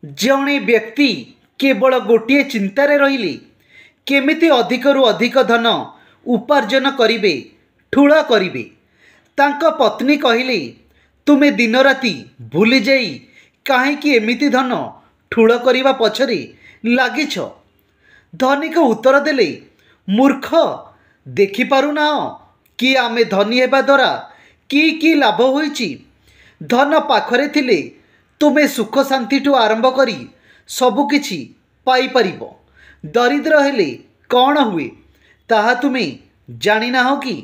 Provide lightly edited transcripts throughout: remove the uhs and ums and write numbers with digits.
जड़े व्यक्ति केवल गोटे चिंतार रहिले केमिति अधिकरु अधिक धन उपार्जन करिवे ठूल करिवे। तांको पत्नी कहिले तुमे दिन राति भूली जाई काहेकि एमिति धन ठूल करिवा पछरे लागिछ। धनिक उत्तर देले, मूर्ख देखि पारुना कि आमे धनी हेबा द्वारा कि लाभ होईछि। धन पाखरे थिले तुमे सुख शांति ठू आरंभ करी सबुकिछि पाई परिबो। दरिद्र हेले कौन हुए ताहा तुमे जानी नाहो कि।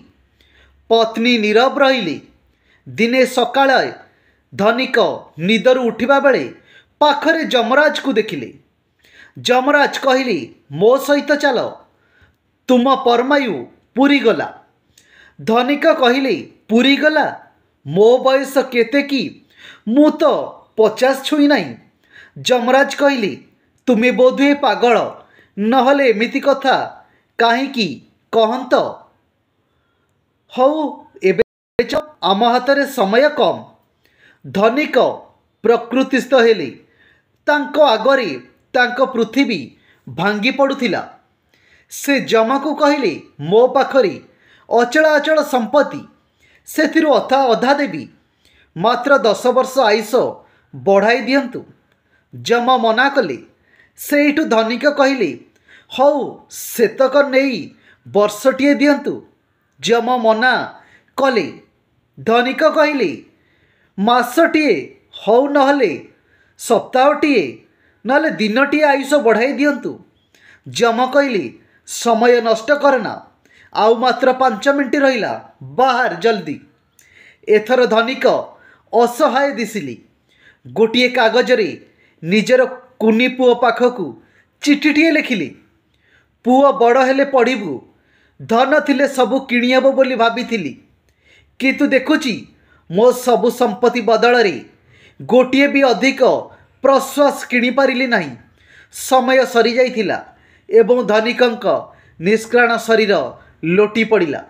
पत्नी नीरव रहिले। दिने सकाळ धनिक निदरु उठिबा बेले पाखरे जमराज को देखिले। जमराज कहिले, मो सहित चल, तुम परमायु पूरी गला। धनिक कहिले, पूरी गला? मो बयस केते कि मु तो 50 छुई नहीं। जमराज कहिले, तुमे बोधुए पागल, नहले एमिति कथा काहीकि कहंत। हौ एबे आम हाथरे समय कम। धनिक प्रकृतिस्थ हेले। तांको आगरे तांको पृथ्वी भांगी पड़ुथिला। से जमा को कहिले, मो पाखरे अचल अचल संपत्ति सेथिरु अधा देवी, मात्र 10 वर्ष आयुष बढ़ाई दियंतु। जमा मना कले। सेठु धनिक कहिले, हौ सेतक नेई वर्षटिए दियंतु। जमा मना कले। धनिक कहिले, मासटिए हौ नहले सप्ताहटिए नहले दिनटिए आयुष बढ़ाई दियंतु। जमा कहिले, समय नष्ट करना, आउ मात्र 5 मिनिट रहिला, बाहर जल्दी। एथर धनिक असहाय दिसिली। गोटे कागजरे निजर कुनी पुओ पाखकू चिठीटिए लिखिले। पुओ बड़ हेले पढ़िबू, धन थिले सबु किणीहब बोली भाबिथिली, किंतु देखुची मो सबु संपत्ति बदलरे गोटे भी अधिक प्रश्वास किणी पारिली नहीं। समय सरी जाइथिला एवं धनिकंक निष्क्राण शरीर लोटी पड़िला।